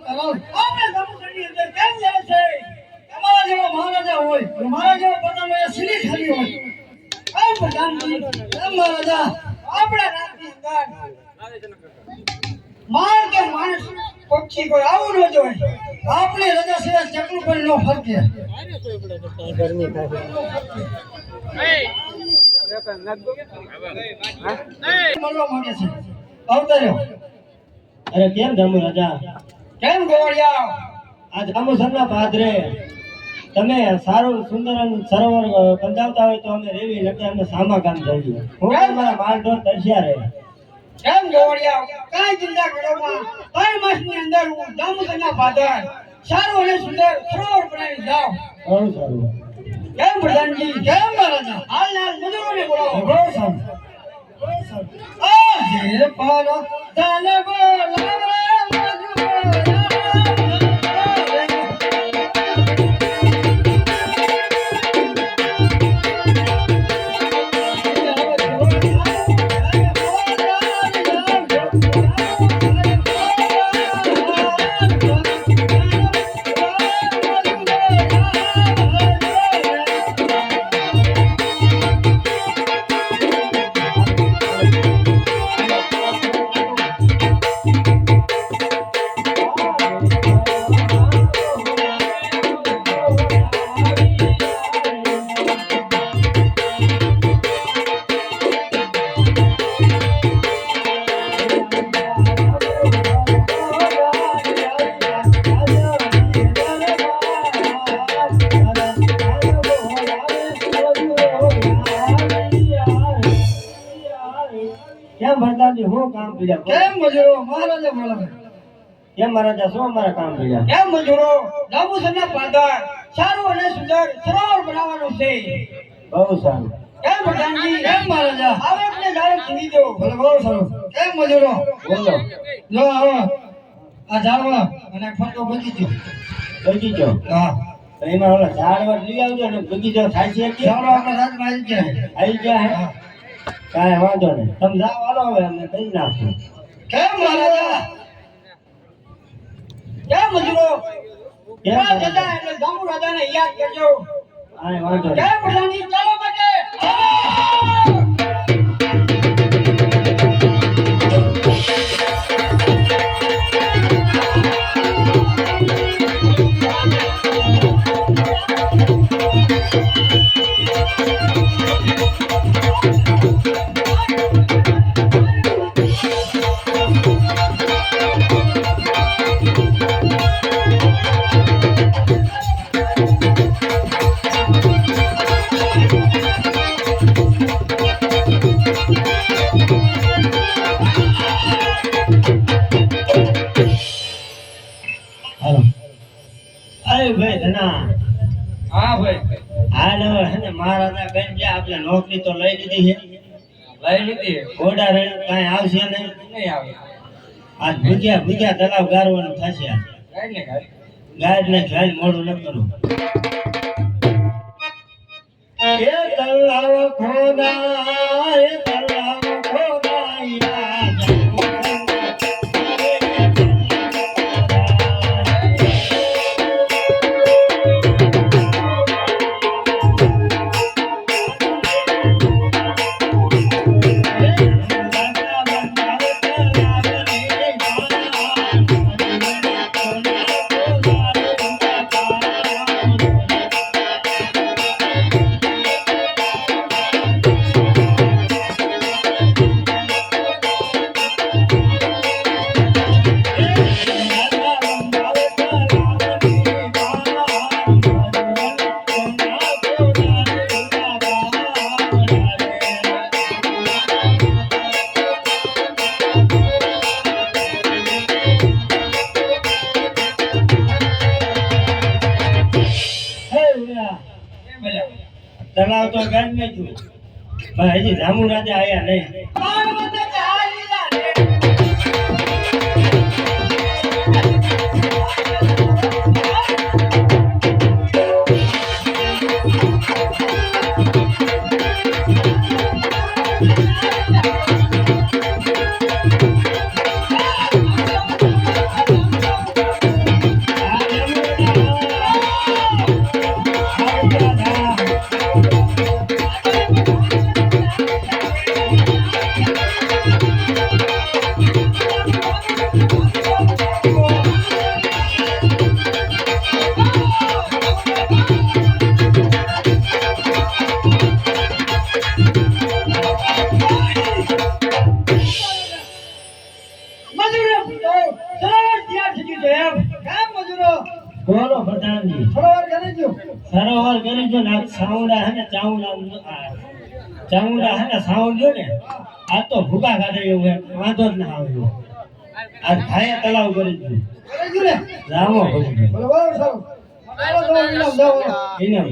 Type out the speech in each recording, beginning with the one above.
કરો આપણે સમુદ્રની અંદર કેમ જાય છે તમારા જેવો મહારાજા હોય તો મારા જેવો પોતાનો એ સીડી ખાલી હોય આમ પ્રધાનજી એમ મહારાજા આપણા રાજની અંદર માર કે માણસ પક્ષી કોઈ આવું ન જોઈએ આપણી રજા સિવાય ચકલું પણ ન ફરકે ગરમી થાય મળવા માંગે છે અવતર્યો અરે કેમ જામુ રાજા કેમ ગોળિયા આ જાંબુસરના પાદરે તમે સારું સુંદર અને સરોવર બંધાવતા હોય તો અમે રેવી નકે અમે સામા કામ જઈએ હું મારા માલઢોર તરસ્યા રહે કેમ ગોળિયા કાઈ ચિંતા કરો માં 3 માસની અંદર હું જાંબુસરના પાદર સારું અને સુંદર સરોવર બનાવી જાઉં બહુ સારું કેમ પ્રધાનજી કેમ મહારાજા હાલ મજૂરોને બોલાવો બહુ સારું આ જે પાલો ચાલે બોલાવે કેમ ભરતાજી હું કામ પીડ્યા કેમ મજૂરો મહારાજા બોલાવે કેમ મહારાજા શું અમારા કામ પીડ્યા કેમ મજૂરો જાંબુસરના પાદર સારું અને સુંદર સરોવર બનાવવાનું છે બહુ સારું કેમ પ્રધાનજી કેમ મહારાજા આવે એટલે જાળે ચીની દો ભલે બહુ સારું કેમ મજૂરો બોલો લો આવો આ ઝાડવા અને ફરતો બગીચો બગીચો હા તો એમાં ઓલા ઝાડવા લઈ આવજો ને બગીચો થાય છે કે ઝાડવા આપણા રાજમાં આવી જાય આવી ગયા હે કાંઈ વાંધો નહીં તમે જાઓ હાલો હવે અમે કરી નાખશું કેમ મહારાજા કેમ મજૂરો કેમ કેમ જતા એટલે જાંબુ રાજાને યાદ કરજો કાંઈ વાંધો નહીં કેમ પ્રધાનજી ચાલો બટે ભાઈ ધના હા ભાઈ હાલ હવે હે ને મહારાજા બેન જે આપણે નોકરી તો લઈ લીધી છે લઈ લીધી ઘોડા રે કાંઈ આવશે નહીં નહીં આવે આજ ભૂગ્યા તલાવ ગારવાનું થશે ગાડી ને ગાડી ગાય ને ખાઈ મોડું ન કરું એ તલાવ ખોદા એ તલાવ ખોદા તલાવ તો ગાડ નહીં છું પણ હજી જામુ રાજા આયા નહીં બોલો પ્રધાનજી. સરોવર કરી દો. સરોવર કરી જો ને સાઉન્ડા હે ને ચાઉંડા હે ને સાઉન્ડ જો ને આ તો ભૂકા કાઢે એવું હે, વાંધો જ ના આવ્યો. આ ખાયા તલાવ કરી દો. કરી દો ને. રામો કરી દો. બોલો બહુ સારું. ચાલો તો ઇનામ દો. ઇનામ.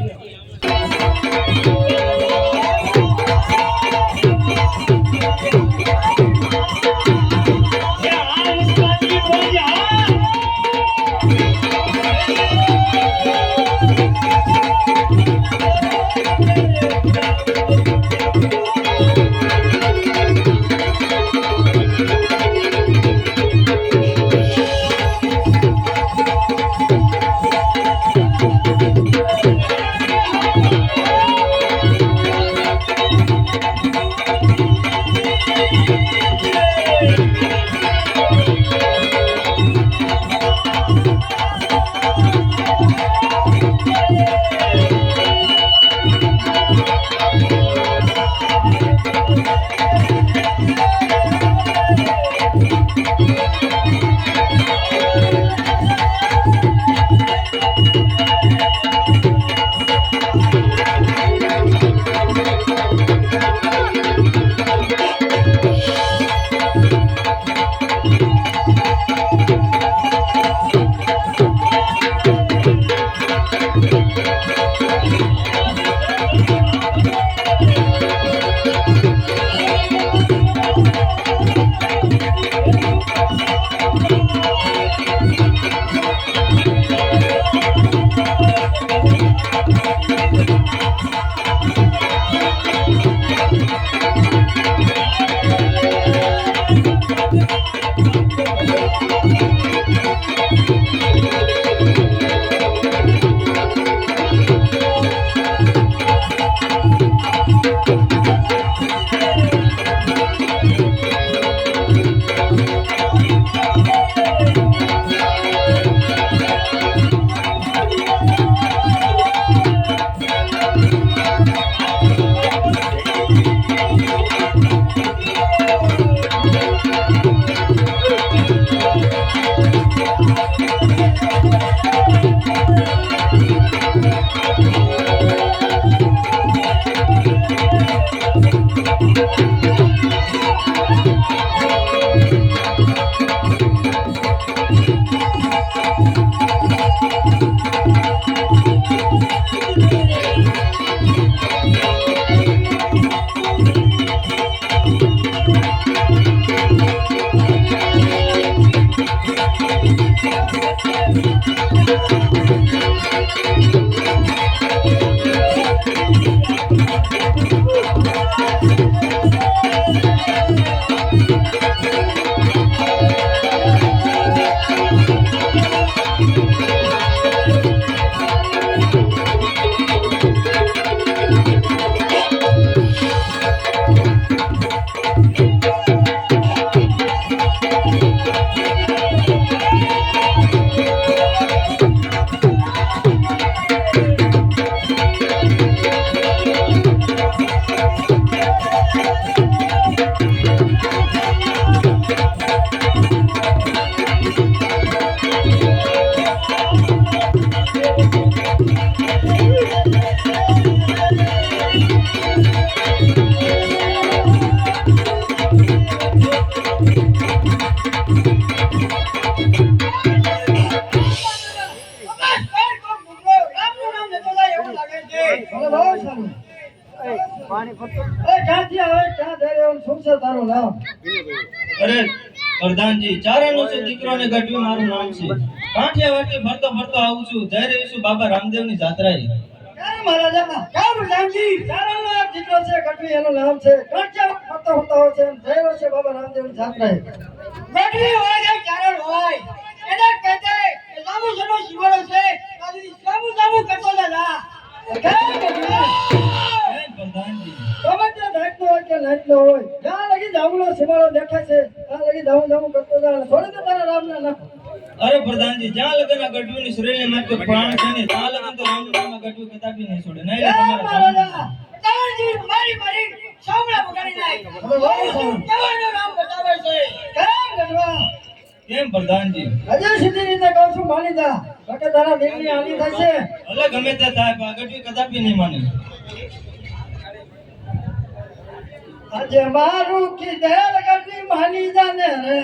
અરે પ્રધાનજી, ચારાનો છે દીકરોને ગઢવી મારું નામ છે. કાંઠિયાવાડથી ફરતો ફરતો આવું છું. જઈ રહ્યો છું બાબા રામદેવની જાત્રાએ. કેમ મહારાજા? કેમ રામજી? ચારાનો એક દીકરો છે, ગઢવી એનું નામ છે. કાંઠિયાવાડ ફરતો ફરતો હોય છે, જઈ રહ્યો છે બાબા રામદેવની જાત્રાએ. ગઢવી હોય કે ચારણ હોય, એને કહેતે કે લાંબુ સનો શિવાળો છે, કાલી લાંબુ લાંબુ કરતો જા. કેમ પ્રધાનજી, ગમે તે નાઈટનો હોય કે નાઈટનો હોય, જ્યાં લગી જાવનો શિવાળો દેખાય છે, ત્યાં લગી જાવું જાવું કરતો જા. થોડી તો તારા રામના નાખો. અરે પ્રધાનજી, જ્યાં લગન આ ગઢવીની શરીરને માત્ર પ્રાણ છે ને, ત્યાં લગન તો રામનામાં ગઢવી કદાપી નહીં છોડે. નહીં લે તમારા મહારાજા, ચારણજી મારી મારી સાંભળા બગાડી નાખ. હવે વાહ સાહેબ, કેવાનો રામ બતાવે છે. કેમ ગઢવા? કેમ પ્રધાનજી? હજુ સીધી રીતે કહું છું માની જા કે તારા દેવની હાનિ થશે. ભલે ગમે તે થાય પણ ગઢવી કદાપી નહીં માને. આજે મારું કીધેલ ગઢવી માની જાને રે.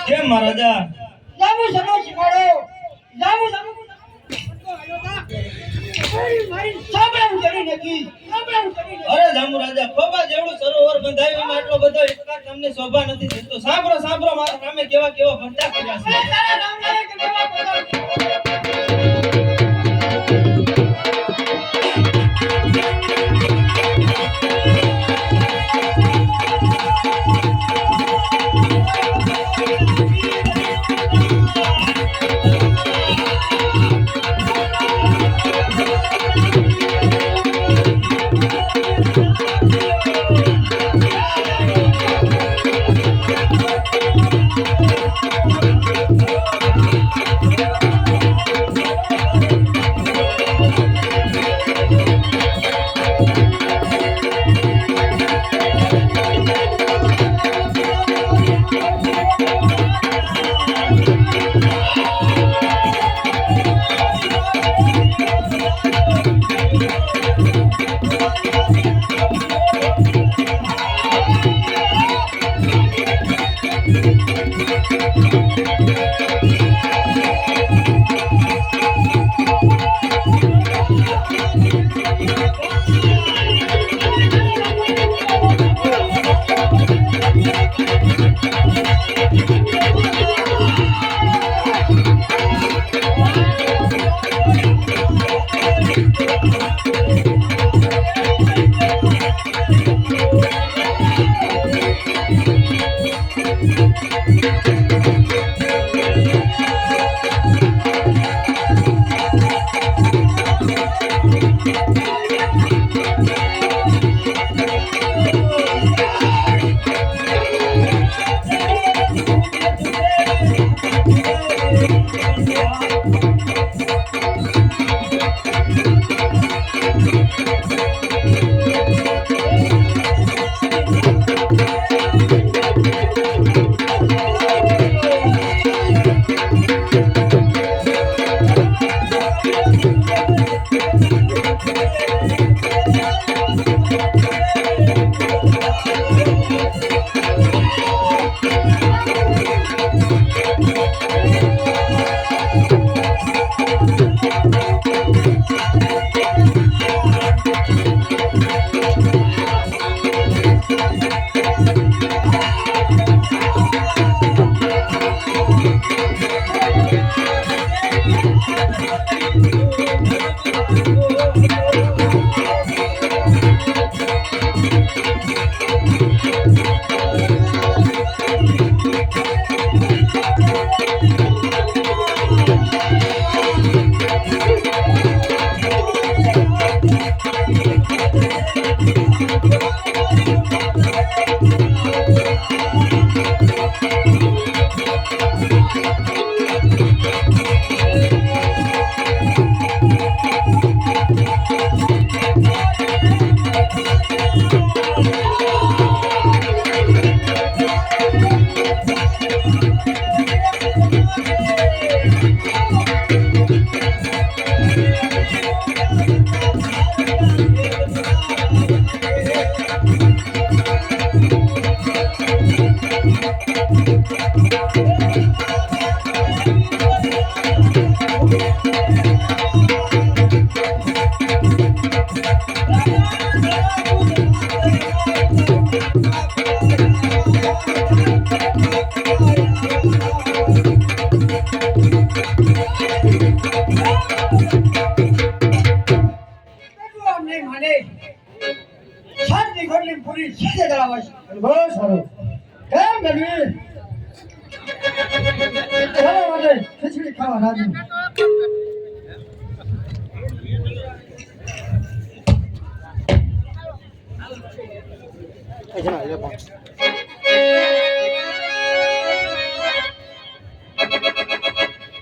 કેમ મહારાજા? જામુ સનો શીખવાડો. જામુ જામુ સાંભળવું કરી નથી. સાંભળવું કરી નથી. અરે જામુ રાજા, ખોબા જેવડું સરોવર બંધાયું એમાં એટલો બધો એકવાર તમને શોભા નથી થતો. સાંભળો સાંભળો, મારા નામે કેવા કેવા ભંડા કર્યા છે. તારા નામ લાગે કે કેવા બધા. રોટલી પૂરી સીધે દળાવાય છે બહુ સારું. કેમ ગઢવી ચાલો વાલે ખીચડી ખાવા રાજી